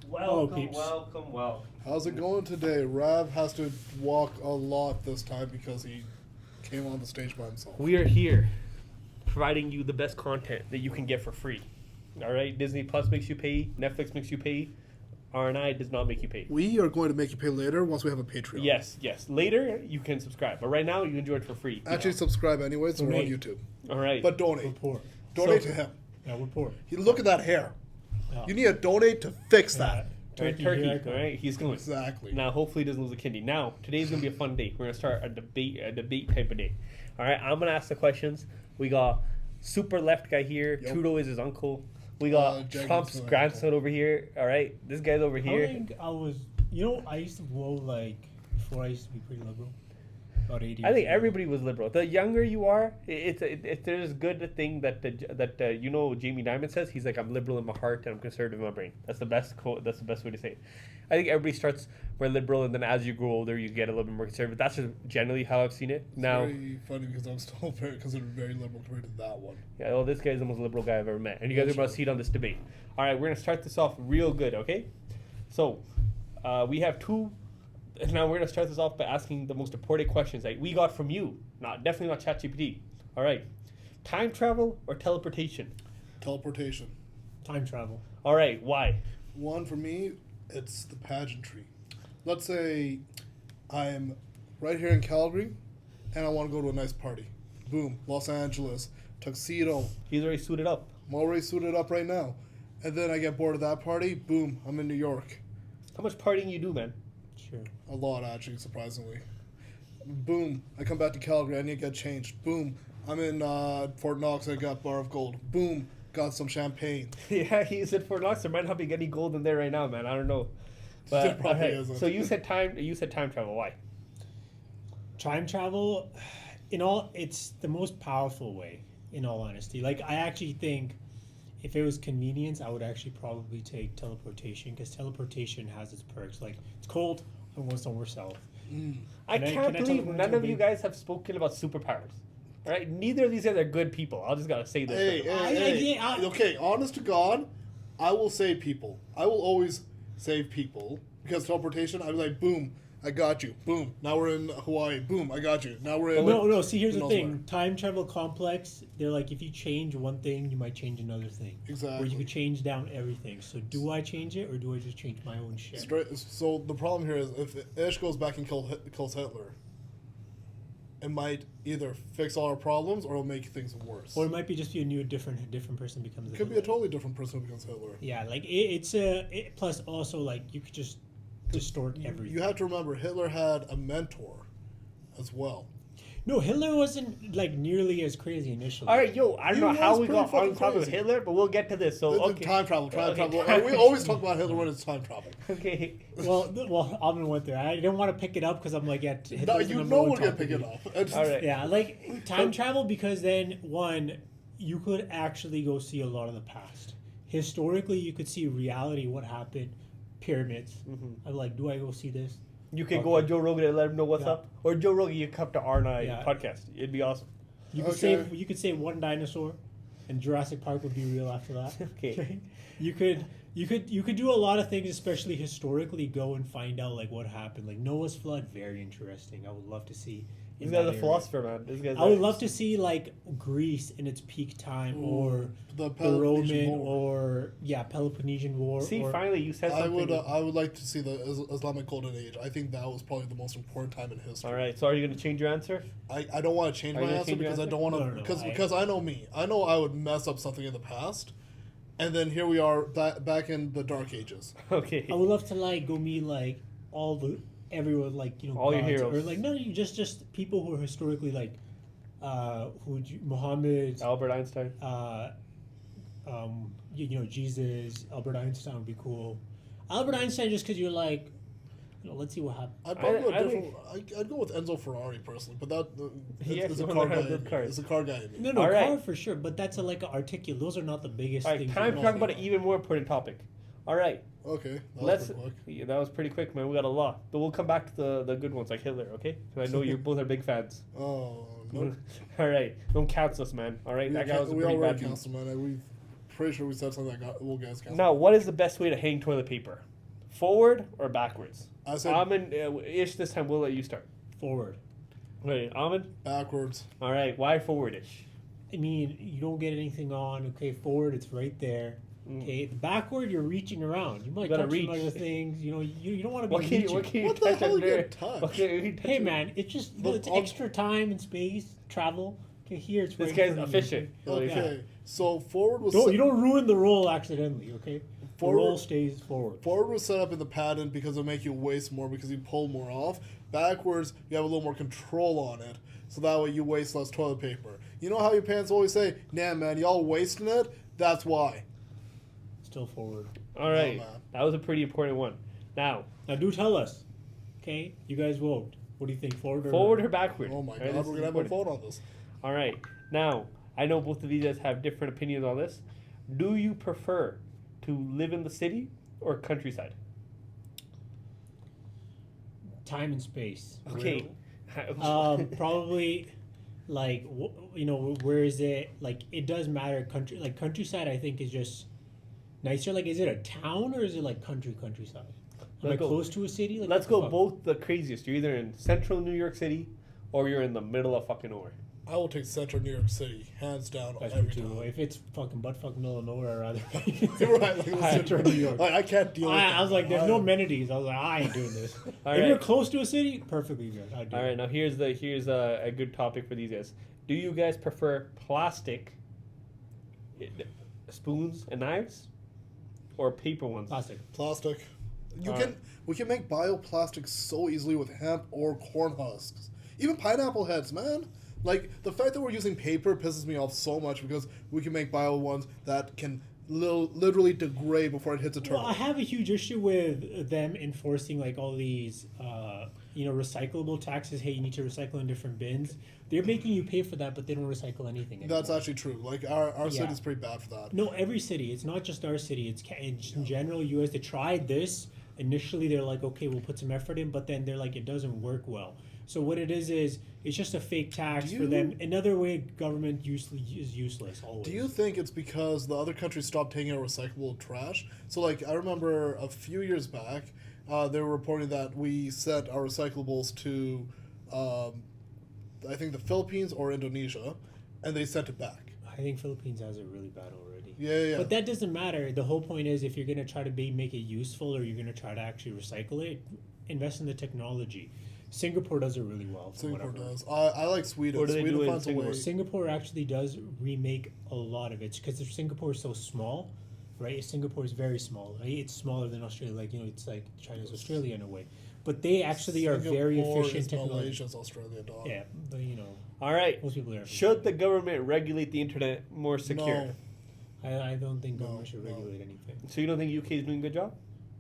Welcome. How's it going today? Rav has to walk a lot this time because he came on the stage by himself. We are here providing you the best content that you can get for free. All right? Disney Plus makes you pay. Netflix makes you pay. RNI does not make you pay. We are going to make you pay later once we have a Patreon. Yes. Later, you can subscribe. But right now, you enjoy it for free. Actually, subscribe anyways. We're on YouTube. All right. But donate. We're poor. Donate So- to him. Yeah, we're poor. Look at that hair. Yeah. You need to donate to fix that. Turkey, here I come. all right? He's going. Exactly. Now, hopefully he doesn't lose a kidney. Now, today's going to be a fun day. We're going to start a debate type of day. All right? I'm going to ask the questions. We got super left guy here. Yep. Trudeau is his uncle. We got Jenkins Trump's is my grandson over here. All right? This guy's over I here. think I was, I used to vote before I used to be pretty liberal. About 80 I think years ago. everybody was liberal. The younger you are, there's a good thing that Jamie Dimon says. He's like, I'm liberal in my heart and I'm conservative in my brain. That's the best quote. That's the best way to say it. I think everybody starts more liberal, and then as you grow older, you get a little bit more conservative. That's just generally how I've seen it. It's Now, very funny because I'm still considered very liberal compared to that one. yeah, well, this guy's the most liberal guy I've ever met, and you guys are about to see it on this debate. All right, we're gonna start this off real good, okay? So, we have two. And now we're gonna start this off by asking the most important questions that we got from you. Definitely not ChatGPT. All right, time travel or teleportation? Teleportation. Time travel. All right, why? One, for me, it's the pageantry. Let's say I'm right here in Calgary and I want to go to a nice party. Boom, Los Angeles, tuxedo. He's already suited up. I'm already suited up right now. And then I get bored of that party. Boom, I'm in New York. How much partying you do, man? Sure. A lot, actually, surprisingly. Boom, I come back to Calgary. I need to get changed. Boom, I'm in Fort Knox. I got Bar of Gold. Boom, got some champagne. Yeah, he's at Fort Knox. There might not be any gold in there right now, man. I don't know. But There probably okay, isn't. so you said time travel. Why? Time travel, it's the most powerful way, in all honesty. Like, I actually think if it was convenience, I would actually probably take teleportation, because teleportation has its perks. Like, it's cold, I'm going somewhere south. I Can I can't believe teleport none to a of you big- guys have spoken about superpowers. All right, neither of these guys are good people. I just gotta say this. Hey. Okay, honest to God, I will save people. I will always save people because teleportation. I'm like, boom, I got you. Boom, now we're in Hawaii. Boom, I got you. Now we're in. No. See, here's the who knows thing. where. Time travel complex. They're like, if you change one thing, you might change another thing. Or Exactly. you could change down everything. So, do I change it, or do I just change my own shit? So the problem here is if Ish goes back and kills Hitler, it might either fix all our problems or it'll make things worse. Or it might be just be a different person becomes. It could be a totally different person who becomes Hitler. Yeah, like plus also like you could just distort everything. You have to remember Hitler had a mentor as well. No, Hitler wasn't like nearly as crazy initially. All right, yo, I don't He know how was we pretty got on fucking top of crazy. Hitler, but we'll get to this. So It's okay, Time travel. Okay. We always talk about Hitler when it's time travel. Okay. Well, Alvin went there. I didn't want to pick it up because I'm like, yeah. No, Hitler's the you number know one we're gonna topic. pick it up. It's- All right. Yeah, like time travel, because then one, you could actually go see a lot of the past. Historically, you could see reality, what happened, pyramids. I'm like, do I go see this? You could go on Joe Rogan and let him know what's Yeah. up, or Joe Rogan, you come to R&I Yeah. podcast. It'd be awesome. You could Okay. save one dinosaur, and Jurassic Park would be real after that. Okay. You could do a lot of things, especially historically. Go and find out like what happened. Like Noah's flood, very interesting. I would love to see. This in guy's that a area. philosopher, man. This guy's. I would love to see like Greece in its peak time, or the the Peloponnesian Roman, War. or Peloponnesian War. See, or, finally, you said something. I would like to see the Islamic Golden Age. I think that was probably the most important time in history. All right. So, are you going to change your answer? I don't want to change Are my you gonna answer change your because I answer? don't want No, to no, because I know me. I know I would mess up something in the past, and then here we are back in the Dark Ages. Okay. I would love to like go meet like everyone, like All your gods, heroes. or like just people who are historically like Muhammad, Albert Einstein. Jesus, Albert Einstein would be cool. Albert Einstein, just because you're like, let's see what happens. I'd probably I go different. I'd go with Enzo Ferrari personally, but that He is a actually car won the guy. good cars. It's a car guy. in me. No, All right. car for sure, but that's like an articulate. Those are not the biggest All right. things. Time to that- talk about an even more important topic. All right. Okay, that Let's. was quick. Yeah, that was pretty quick, man. We got a lot, but we'll come back to the good ones like Hitler, okay? Because I know you both are big fans. Oh no, All right, don't cancel us, man. All right, that guy was a we pretty already bad dude. canceled, man. We pretty sure we said something that will get us canceled. Now, what is the best way to hang toilet paper? Forward or backwards? I said Ahmed, Ish, this time we'll let you start. Forward. Wait, Ahmed? backwards. All right, why forward-ish? I mean, you don't get anything on. Okay, forward, it's right there. Okay, the backward, you're reaching around. You might gotta touch reach. some other things. You know, you don't want to be What can reaching. you What the touch hell under? you touch? What can you touch Hey under? man, it's just But it's on- extra time and space, travel. Okay, here it's This right guy's in front of you. efficient. Okay, so forward was You don't ruin the roll accidentally. Okay, Forward- the roll stays forward. forward was set up in the patent because it'll make you waste more because you pull more off. Backwards, you have a little more control on it, so that way you waste less toilet paper. You know how your parents always say, "Nah, man, y'all wasting it." That's why. Still forward. All right, man. that was a pretty important one. Now, Now do tell us. Okay, you guys vote. What do you think, forward or forward or backward? Oh my All right, god, this we're is gonna have a important. vote on this. All right, now I know both of you guys have different opinions on this. Do you prefer to live in the city or countryside? time and space? Okay. Probably like where is it? Like it does matter. Countryside, I think is just nicer. Like, is it a town or is it like countryside? Am I Let's go- close to a city? Like, Let's what the go fuck? both the craziest. You're either in central New York City or you're in the middle of fucking nowhere. I will take Central New York City, hands down, That's every me too. time. If it's fucking buttfuck middle of nowhere, I'd rather. You're right, like, Central New York. Like, I can't deal with that. I was like, there's no I- amenities. I was like, I ain't doing this. All if right. you're close to a city, perfectly good. I'd do All it. right, now here's a good topic for these guys. Do you guys prefer plastic spoons and knives or paper ones? Plastic. Plastic. Alright. We can make bioplastics so easily with hemp or corn husks. Even pineapple heads, man. Like, the fact that we're using paper pisses me off so much because we can make bio ones that can literally degrade before it hits a turtle. Well, I have a huge issue with them enforcing like all these, recyclable taxes. Hey, you need to recycle in different bins. They're making you pay for that, but they don't recycle anything anymore. That's actually true. Like, our Yeah. city's pretty bad for that. No, every city. It's not just our city. It's in general. U.S. They tried this initially. They're like, okay, we'll put some effort in, but then they're like, it doesn't work well. So what it is it's just a fake tax Do for you- them. Another way government is useless. Always. Do you think it's because the other countries stopped taking out recyclable trash? So, like, I remember a few years back, they were reporting that we sent our recyclables to, I think, the Philippines or Indonesia, and they sent it back. I think Philippines has it really bad already. Yeah. But that doesn't matter. The whole point is if you're going to try to make it useful or you're going to try to actually recycle it, invest in the technology. Singapore does it really well. from Singapore whatever. does. I like Sweden. What do they Sweden do in finds a way. Singapore? Singapore actually does remake a lot of it because Singapore is so small, right? Singapore is very small. Right? It's smaller than Australia. Like, it's like China's Australia in a way. But they actually are very Singapore efficient is technology. Malaysia's Australia, dog. Yeah, but All right. most people are. Should the government regulate the internet more secure? No. I don't think government No, should no. regulate anything. So you don't think UK is doing a good job?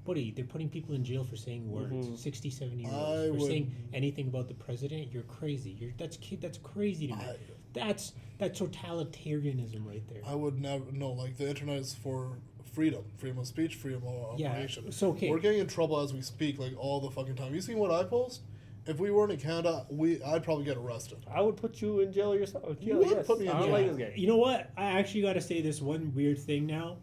Buddy, they're putting people in jail for saying words. Mhm. 60, 70 years I olds. For would- saying anything about the president, you're crazy. That's crazy to me. That's totalitarianism right there. I would never. No, like, the internet is for freedom of speech, freedom of Yeah, operation. so, okay. We're getting in trouble as we speak, like, all the fucking time. You seen what I post? If we weren't in Canada, I'd probably get arrested. I would put you in jail yourself. You Jail, would yes. put me in I don't jail. like this guy. You know what? I actually got to say this one weird thing now.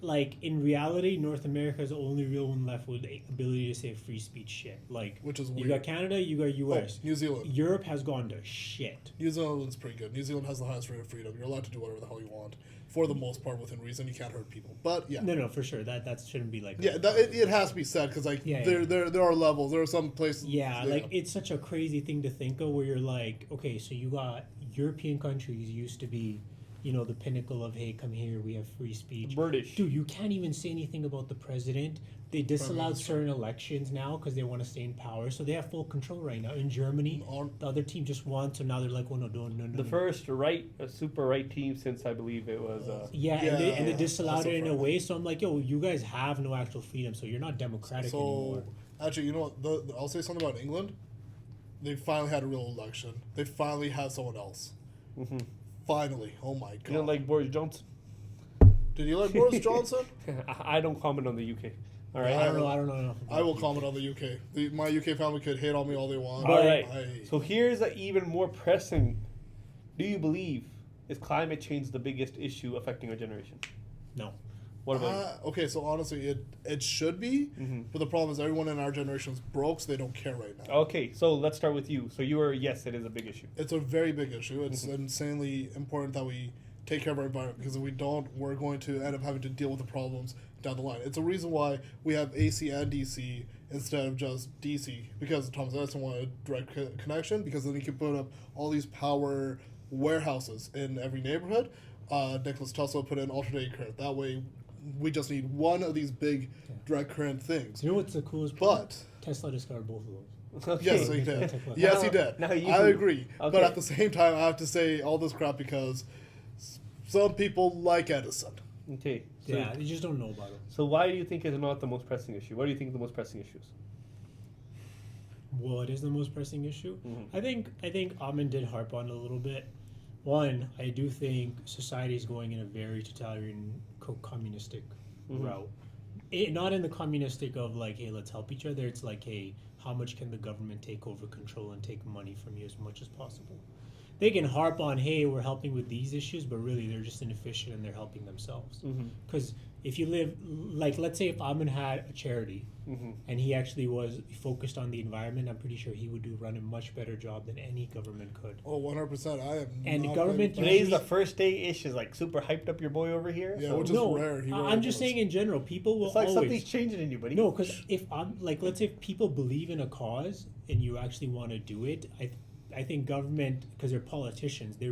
Like, in reality, North America is the only real one left with the ability to say free speech shit. Like, Which is you weird. got Canada, you got US. New Zealand. Europe has gone to shit. New Zealand's pretty good. New Zealand has the highest rate of freedom. You're allowed to do whatever the hell you want, for the most part, within reason. You can't hurt people, but yeah, No, for sure. That shouldn't be like. yeah, it has to be said because like Yeah, there are levels. There are some places. Yeah, like it's such a crazy thing to think of where you're like, okay, so you got European countries used to be, the pinnacle of, hey, come here, we have free speech. British. Dude, you can't even say anything about the president. They disallowed Minister. certain elections now because they want to stay in power, so they have full control right now. In Germany, the other team just won, so now they're like, oh no, no. The first super right team since I believe it was. Yeah, and they Yeah, disallowed also it in a friendly. way. So I'm like, yo, you guys have no actual freedom, so you're not democratic So anymore. actually, you know what? I'll say something about England. They finally had a real election. They finally have someone else. Mm-hmm. Finally, oh my god! You don't like Boris Johnson? Did you like Boris Johnson? I don't comment on the UK. All right. I don't know enough. About I will it. comment on the UK. My UK family could hate on me all they want. All right. I- So here's an even more pressing. Do you believe is climate change the biggest issue affecting our generation? No. What about Okay, so honestly, it should be, but the problem is everyone in our generation is broke, so they don't care right now. you? Okay, so let's start with you. So you are, yes, it is a big issue. It's a very big issue. It's insanely important that we take care of our environment, because if we don't, we're going to end up having to deal with the problems down the line. It's a reason why we have AC and DC instead of just DC, because Thomas Edison wanted a direct connection, because then you can put up all these power warehouses in every neighborhood. Nicholas Tesla put in alternating current. That way, we just need one of these big direct current things. You know what's the coolest part? But Tesla discovered both of those. yes, he did. Yes, he did. Now you- I agree. Okay. But at the same time, I have to say all this crap because some people like Edison. Okay. So, Yeah, you just don't know about it. So why do you think it's not the most pressing issue? What do you think are the most pressing issues? Well, it is the most pressing issue. Mm-hmm. I think Amin did harp on it a little bit. One, I do think society is going in a very totalitarian, communistic route. Not in the communistic of like, hey, let's help each other. It's like, hey, how much can the government take over control and take money from you as much as possible? They can harp on, hey, we're helping with these issues, but really they're just inefficient and they're helping themselves. Because if you live, like, let's say if Amin had a charity and he actually was focused on the environment, I'm pretty sure he would run a much better job than any government could. Oh, 100%. I am. And not government blaming- Today's the first day Ish is like super hyped up your boy over here. Yeah, so which is No, rare. He really I'm just was. saying in general, people will it's like something's always. changing in you, buddy. No, because if I'm like, let's say if people believe in a cause and you actually want to do it, I think government, because they're politicians, they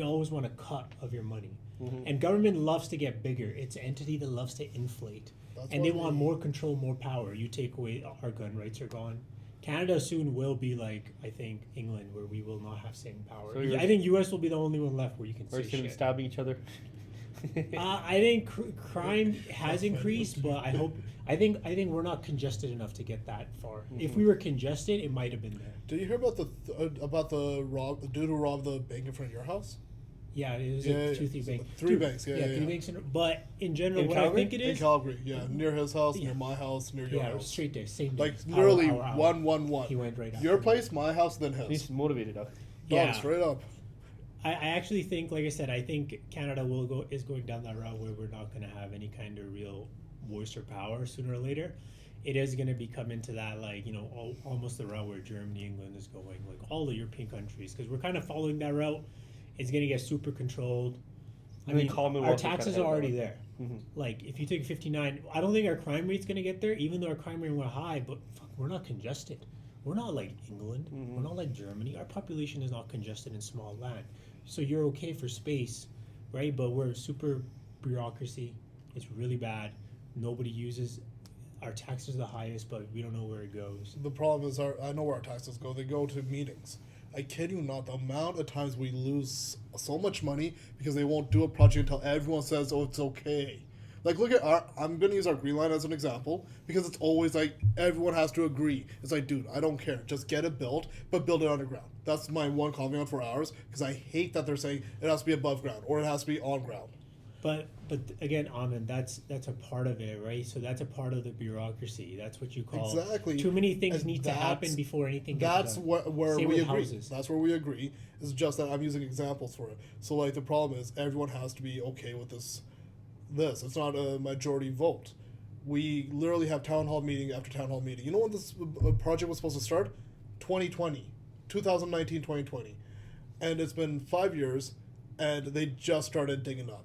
always want a cut of your money. And government loves to get bigger. It's an entity that loves to inflate. That's And why they want more control, more power. You take away, our gun rights are gone. Canada soon will be like, I think, England, where we will not have same power. So you're- I think US will be the only one left where you can We're say just gonna be shit. stabbing each other. I think crime has increased, but I think we're not congested enough to get that far. If we were congested, it might have been there. Did you hear about the dude who robbed the bank in front of your house? Yeah, it was Yeah, a yeah, 2-3 so bank. three banks, yeah, three yeah. banks. But in general, In what Calgary? I think it In is, Calgary, yeah, near his house, Yeah. near my house, near your yeah, it was house. straight there, same day. Like Hour, literally hour. 1-1-1. He went right Your after. place, my house, then his. He's motivated up. Yeah. Straight up. I actually think, like I said, I think Canada is going down that route where we're not going to have any kind of real voice or power sooner or later. It is going to become into that, like, almost the route where Germany, England is going, like all the European countries, because we're kind of following that route. It's going to get super controlled. I mean, Commonwealth our is kinda taxes headed are that already way. there. Mm-hmm. Like, if you take 59, I don't think our crime rate's going to get there, even though our crime rate went high, but fuck, we're not congested. We're not like England. We're not like Germany. Our population is not congested in small land. So you're okay for space, right? But we're super bureaucracy. It's really bad. Nobody uses, our taxes are the highest, but we don't know where it goes. The problem is, I know where our taxes go. They go to meetings. I kid you not, the amount of times we lose so much money because they won't do a project until everyone says, oh, it's okay. Like, look at I'm going to use our Green Line as an example, because it's always like, everyone has to agree. It's like, dude, I don't care. Just get it built, but build it underground. That's my one comment for ours, because I hate that they're saying it has to be above ground, or it has to be on ground. But again, Amin, that's a part of it, right? So that's a part of the bureaucracy. That's what you call Exactly. Too many things And need to happen that's- before anything gets That's done. where Same we with agree. houses. That's where we agree. It's just that I'm using examples for it. So, like, the problem is everyone has to be okay with this. It's not a majority vote. We literally have town hall meeting after town hall meeting. You know when this project was supposed to start? 2020. 2019, 2020. And it's been 5 years, and they just started digging up.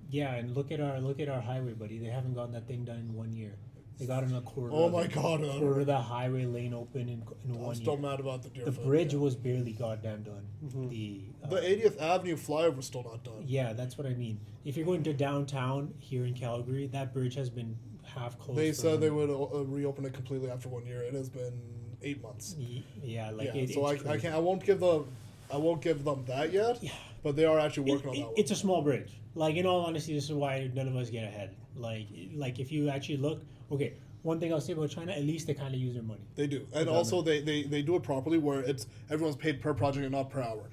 Yeah, and look at our highway, buddy. They haven't gotten that thing done in 1 year. They got in a quarter. Oh of my it- God. Quarter of the highway lane open in I'm 1 still year. mad about the The Deerfoot. bridge was barely goddamn done. The 80th Avenue flyover still not done. yeah, that's what I mean. If you're going to downtown here in Calgary, that bridge has been half closed. They for said they them. would reopen it completely after 1 year. It has been 8 months. Yeah, like Yeah, it, so it's I crazy. can't. I won't give them that yet. Yeah. But they are actually working on that one. It's a small bridge. Like, in all honesty, this is why none of us get ahead. Like if you actually look, okay, one thing I'll say about China, at least they kind of use their money. They do, and also they do it properly where it's everyone's paid per project and not per hour.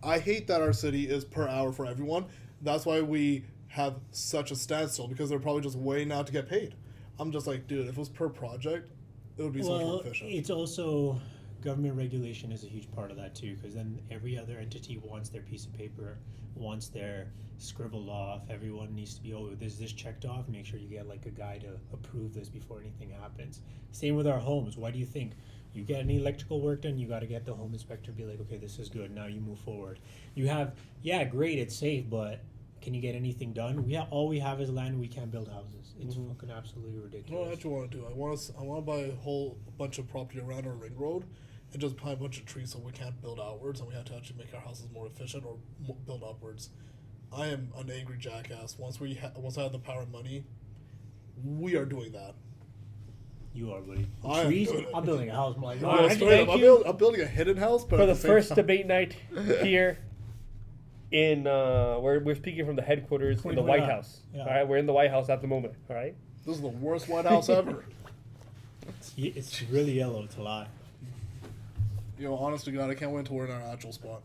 I hate that our city is per hour for everyone. That's why we have such a standstill, because they're probably just waiting out to get paid. I'm just like, dude, if it was per project, it would be so much more Well, efficient. it's also government regulation is a huge part of that too, because then every other entity wants their piece of paper, wants their scribbled off. Everyone needs to be, oh, there's this checked off. Make sure you get like a guy to approve this before anything happens. Same with our homes. Why do you think you get any electrical work done? You got to get the home inspector to be like, okay, this is good. Now you move forward. You have, yeah, great, it's safe, but can you get anything done? All we have is land. We can't build houses. It's fucking absolutely You know ridiculous. what I actually want to do? I want to buy a whole bunch of property around our ring road, and just plant a bunch of trees so we can't build outwards, and we have to actually make our houses more efficient or build upwards. I am an angry jackass. Once I have the power and money, we are doing that. You are, buddy. I am Trees? doing it. I'm building a house. I'm like, All right, Straight up, thank you. I'm building a hidden house, but For at the same first time- debate night here in we're speaking from the headquarters in the White House. Yeah. All right, we're in the White House at the moment. All right. This is the worst White House ever. it's really yellow to lie. Honest to God, I can't wait until we're in our actual spot.